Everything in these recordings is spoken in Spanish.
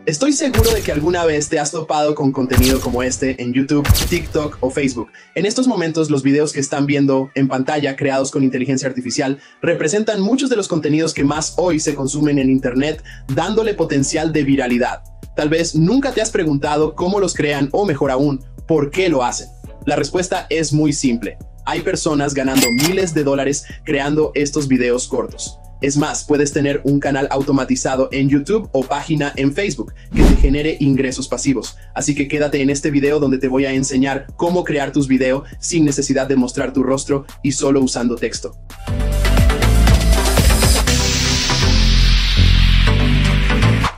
Estoy seguro de que alguna vez te has topado con contenido como este en YouTube, TikTok o Facebook. En estos momentos, los videos que están viendo en pantalla creados con inteligencia artificial representan muchos de los contenidos que más hoy se consumen en Internet, dándole potencial de viralidad. Tal vez nunca te has preguntado cómo los crean o, mejor aún, por qué lo hacen. La respuesta es muy simple. Hay personas ganando miles de dólares creando estos videos cortos. Es más, puedes tener un canal automatizado en YouTube o página en Facebook que te genere ingresos pasivos. Así que quédate en este video donde te voy a enseñar cómo crear tus videos sin necesidad de mostrar tu rostro y solo usando texto.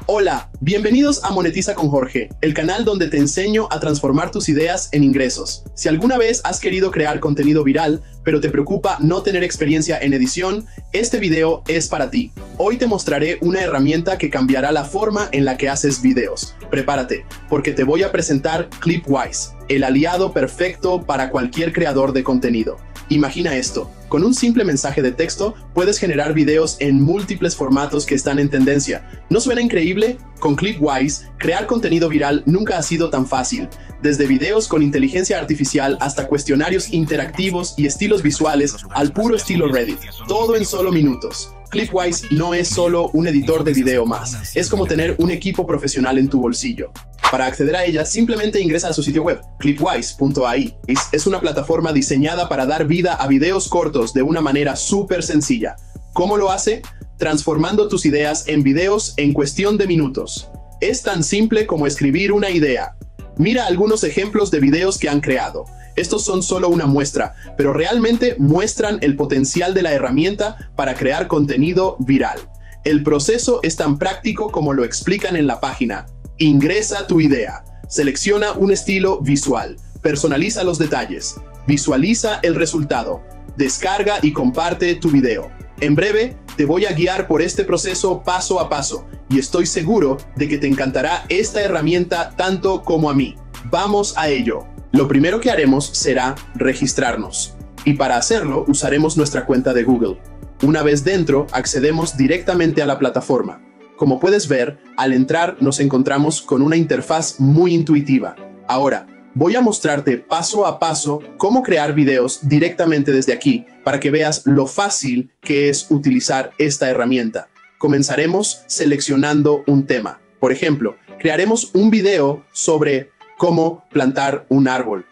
Hola, bienvenidos a Monetiza con Jorge, el canal donde te enseño a transformar tus ideas en ingresos. Si alguna vez has querido crear contenido viral, pero te preocupa no tener experiencia en edición, este video es para ti. Hoy te mostraré una herramienta que cambiará la forma en la que haces videos. Prepárate, porque te voy a presentar Clipwise, el aliado perfecto para cualquier creador de contenido. Imagina esto, con un simple mensaje de texto puedes generar videos en múltiples formatos que están en tendencia. ¿No suena increíble? Con Clipwise, crear contenido viral nunca ha sido tan fácil. Desde videos con inteligencia artificial hasta cuestionarios interactivos y estilos visuales al puro estilo Reddit, todo en solo minutos. Clipwise no es solo un editor de video más, es como tener un equipo profesional en tu bolsillo. Para acceder a ella, simplemente ingresa a su sitio web, clipwise.ai. Es una plataforma diseñada para dar vida a videos cortos de una manera súper sencilla. ¿Cómo lo hace? Transformando tus ideas en videos en cuestión de minutos. Es tan simple como escribir una idea. Mira algunos ejemplos de videos que han creado. Estos son solo una muestra, pero realmente muestran el potencial de la herramienta para crear contenido viral. El proceso es tan práctico como lo explican en la página. Ingresa tu idea, selecciona un estilo visual, personaliza los detalles, visualiza el resultado, descarga y comparte tu video. En breve, te voy a guiar por este proceso paso a paso y estoy seguro de que te encantará esta herramienta tanto como a mí. ¡Vamos a ello! Lo primero que haremos será registrarnos y para hacerlo usaremos nuestra cuenta de Google. Una vez dentro, accedemos directamente a la plataforma. Como puedes ver, al entrar nos encontramos con una interfaz muy intuitiva. Ahora, voy a mostrarte paso a paso cómo crear videos directamente desde aquí para que veas lo fácil que es utilizar esta herramienta. Comenzaremos seleccionando un tema. Por ejemplo, crearemos un video sobre cómo plantar un árbol.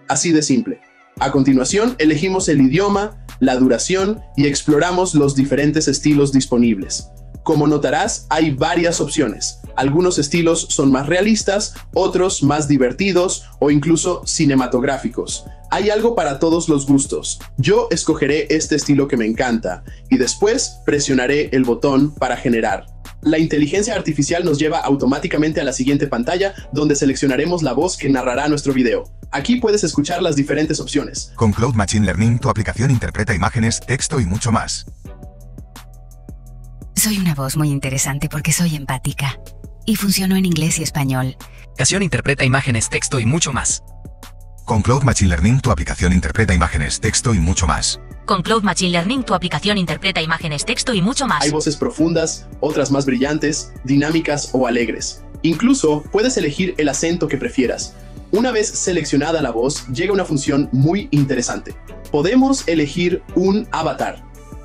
Así de simple. A continuación, elegimos el idioma, la duración y exploramos los diferentes estilos disponibles. Como notarás, hay varias opciones. Algunos estilos son más realistas, otros más divertidos o incluso cinematográficos. Hay algo para todos los gustos. Yo escogeré este estilo que me encanta y después presionaré el botón para generar. La inteligencia artificial nos lleva automáticamente a la siguiente pantalla donde seleccionaremos la voz que narrará nuestro video. Aquí puedes escuchar las diferentes opciones. Con Cloud Machine Learning, tu aplicación interpreta imágenes, texto y mucho más. Soy una voz muy interesante porque soy empática y funciono en inglés y español. Aplicación interpreta imágenes, texto y mucho más. Con Cloud Machine Learning, tu aplicación interpreta imágenes, texto y mucho más. Con Cloud Machine Learning, tu aplicación interpreta imágenes, texto y mucho más. Hay voces profundas, otras más brillantes, dinámicas o alegres. Incluso puedes elegir el acento que prefieras. Una vez seleccionada la voz, llega una función muy interesante. Podemos elegir un avatar.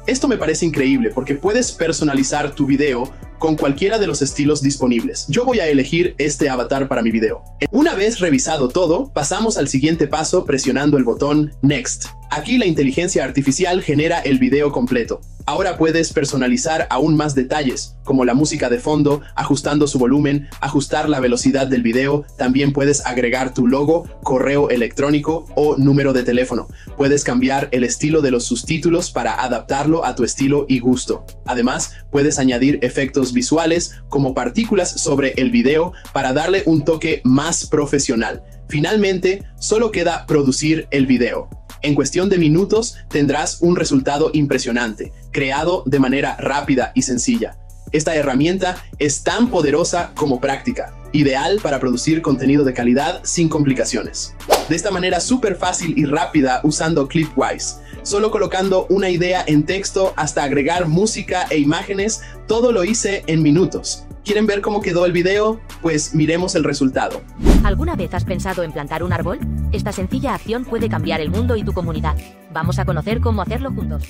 Esto me parece increíble porque puedes personalizar tu video con cualquiera de los estilos disponibles. Yo voy a elegir este avatar para mi video. Una vez revisado todo, pasamos al siguiente paso presionando el botón Next. Aquí la inteligencia artificial genera el video completo. Ahora puedes personalizar aún más detalles, como la música de fondo, ajustando su volumen, ajustar la velocidad del video. También puedes agregar tu logo, correo electrónico o número de teléfono. Puedes cambiar el estilo de los subtítulos para adaptarlo a tu estilo y gusto. Además, puedes añadir efectos visuales como partículas sobre el video para darle un toque más profesional. Finalmente, solo queda producir el video. En cuestión de minutos tendrás un resultado impresionante, creado de manera rápida y sencilla. Esta herramienta es tan poderosa como práctica, ideal para producir contenido de calidad sin complicaciones. De esta manera súper fácil y rápida usando Clipwise, solo colocando una idea en texto hasta agregar música e imágenes, todo lo hice en minutos. ¿Quieren ver cómo quedó el video? Pues miremos el resultado. ¿Alguna vez has pensado en plantar un árbol? Esta sencilla acción puede cambiar el mundo y tu comunidad. Vamos a conocer cómo hacerlo juntos.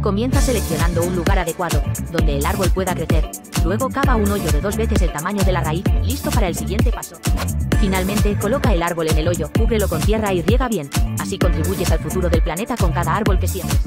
Comienza seleccionando un lugar adecuado, donde el árbol pueda crecer. Luego cava un hoyo de 2 veces el tamaño de la raíz, listo para el siguiente paso. Finalmente, coloca el árbol en el hoyo, cúbrelo con tierra y riega bien. Así contribuyes al futuro del planeta con cada árbol que siembres.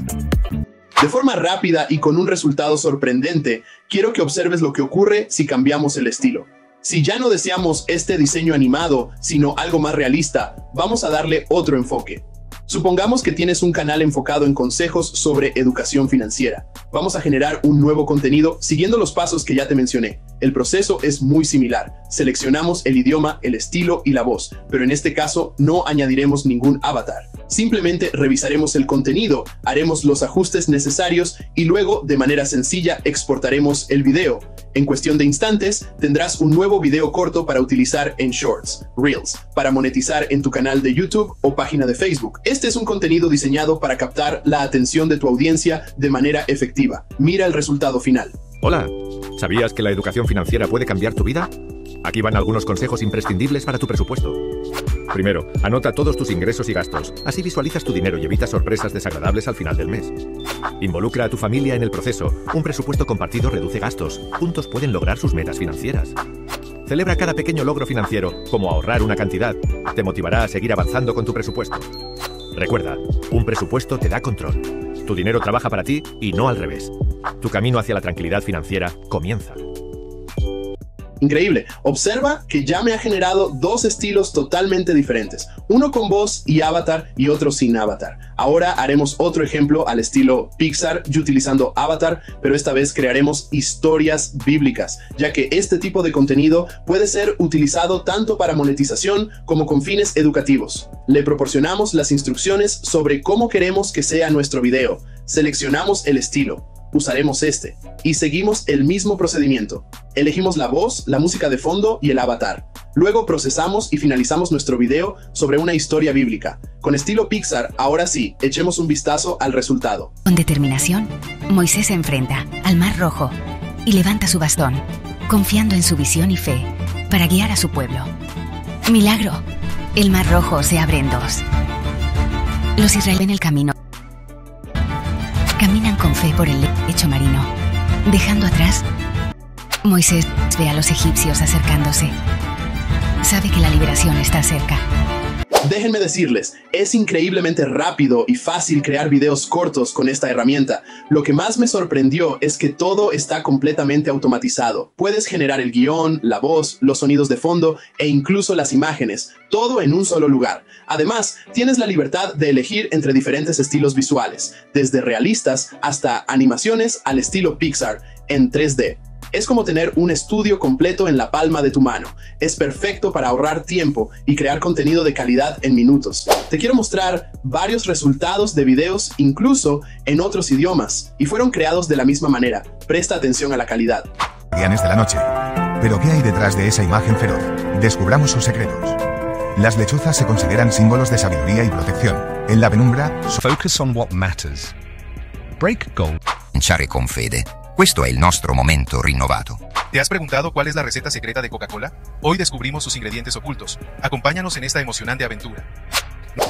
De forma rápida y con un resultado sorprendente, quiero que observes lo que ocurre si cambiamos el estilo. Si ya no deseamos este diseño animado, sino algo más realista, vamos a darle otro enfoque. Supongamos que tienes un canal enfocado en consejos sobre educación financiera. Vamos a generar un nuevo contenido siguiendo los pasos que ya te mencioné. El proceso es muy similar. Seleccionamos el idioma, el estilo y la voz, pero en este caso no añadiremos ningún avatar. Simplemente revisaremos el contenido, haremos los ajustes necesarios y luego, de manera sencilla, exportaremos el video. En cuestión de instantes, tendrás un nuevo video corto para utilizar en Shorts, Reels, para monetizar en tu canal de YouTube o página de Facebook. Este es un contenido diseñado para captar la atención de tu audiencia de manera efectiva. Mira el resultado final. Hola, ¿sabías que la educación financiera puede cambiar tu vida? Aquí van algunos consejos imprescindibles para tu presupuesto. Primero, anota todos tus ingresos y gastos. Así visualizas tu dinero y evitas sorpresas desagradables al final del mes. Involucra a tu familia en el proceso. Un presupuesto compartido reduce gastos. Juntos pueden lograr sus metas financieras. Celebra cada pequeño logro financiero, como ahorrar una cantidad. Te motivará a seguir avanzando con tu presupuesto. Recuerda, un presupuesto te da control. Tu dinero trabaja para ti y no al revés. Tu camino hacia la tranquilidad financiera comienza. Increíble. Observa que ya me ha generado 2 estilos totalmente diferentes. Uno con voz y avatar y otro sin avatar. Ahora haremos otro ejemplo al estilo Pixar y utilizando avatar, pero esta vez crearemos historias bíblicas, ya que este tipo de contenido puede ser utilizado tanto para monetización como con fines educativos. Le proporcionamos las instrucciones sobre cómo queremos que sea nuestro video. Seleccionamos el estilo. Usaremos este y seguimos el mismo procedimiento. Elegimos la voz, la música de fondo y el avatar. Luego procesamos y finalizamos nuestro video sobre una historia bíblica. Con estilo Pixar, ahora sí, echemos un vistazo al resultado. Con determinación, Moisés se enfrenta al Mar Rojo y levanta su bastón, confiando en su visión y fe para guiar a su pueblo. Milagro, el Mar Rojo se abre en 2. Los israelíes en el camino caminan con fe por el lecho marino. Dejando atrás, Moisés ve a los egipcios acercándose. Sabe que la liberación está cerca. Déjenme decirles, es increíblemente rápido y fácil crear videos cortos con esta herramienta. Lo que más me sorprendió es que todo está completamente automatizado. Puedes generar el guión, la voz, los sonidos de fondo e incluso las imágenes, todo en un solo lugar. Además, tienes la libertad de elegir entre diferentes estilos visuales, desde realistas hasta animaciones al estilo Pixar en 3D. Es como tener un estudio completo en la palma de tu mano. Es perfecto para ahorrar tiempo y crear contenido de calidad en minutos. Te quiero mostrar varios resultados de videos incluso en otros idiomas y fueron creados de la misma manera. Presta atención a la calidad. Guardianes de la noche. Pero ¿qué hay detrás de esa imagen feroz? Descubramos sus secretos. Las lechuzas se consideran símbolos de sabiduría y protección. En la penumbra, Focus on what matters. Break gold. Cominciare con fede. Questo è il nostro momento rinnovato. ¿Te has preguntado cuál es la receta secreta de Coca-Cola? Hoy descubrimos sus ingredientes ocultos. Acompáñanos en esta emocionante aventura.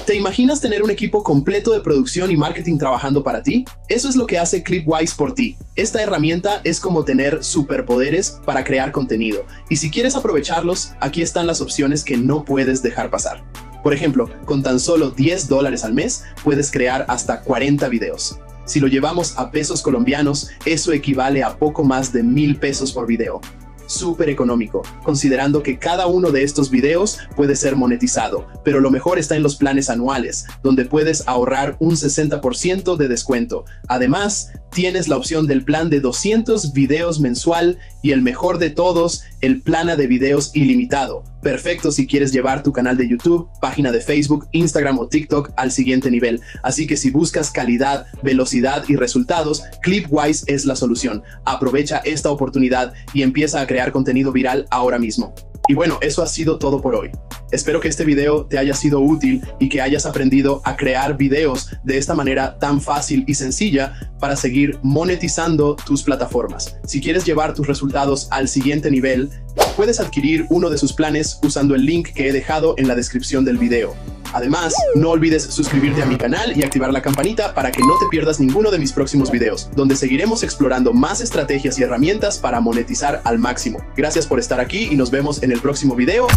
¿Te imaginas tener un equipo completo de producción y marketing trabajando para ti? Eso es lo que hace Clipwise por ti. Esta herramienta es como tener superpoderes para crear contenido. Y si quieres aprovecharlos, aquí están las opciones que no puedes dejar pasar. Por ejemplo, con tan solo $10 al mes, puedes crear hasta 40 videos. Si lo llevamos a pesos colombianos, eso equivale a poco más de 1,000 pesos por video. Súper económico, considerando que cada uno de estos videos puede ser monetizado, pero lo mejor está en los planes anuales, donde puedes ahorrar un 60% de descuento. Además, tienes la opción del plan de 200 videos mensual y el mejor de todos, el plan de videos ilimitado. Perfecto si quieres llevar tu canal de YouTube, página de Facebook, Instagram o TikTok al siguiente nivel. Así que si buscas calidad, velocidad y resultados, Clipwise es la solución. Aprovecha esta oportunidad y empieza a crear contenido viral ahora mismo. Y bueno, eso ha sido todo por hoy. Espero que este video te haya sido útil y que hayas aprendido a crear videos de esta manera tan fácil y sencilla para seguir monetizando tus plataformas. Si quieres llevar tus resultados al siguiente nivel, puedes adquirir uno de sus planes usando el link que he dejado en la descripción del video. Además, no olvides suscribirte a mi canal y activar la campanita para que no te pierdas ninguno de mis próximos videos, donde seguiremos explorando más estrategias y herramientas para monetizar al máximo. Gracias por estar aquí y nos vemos en el próximo video.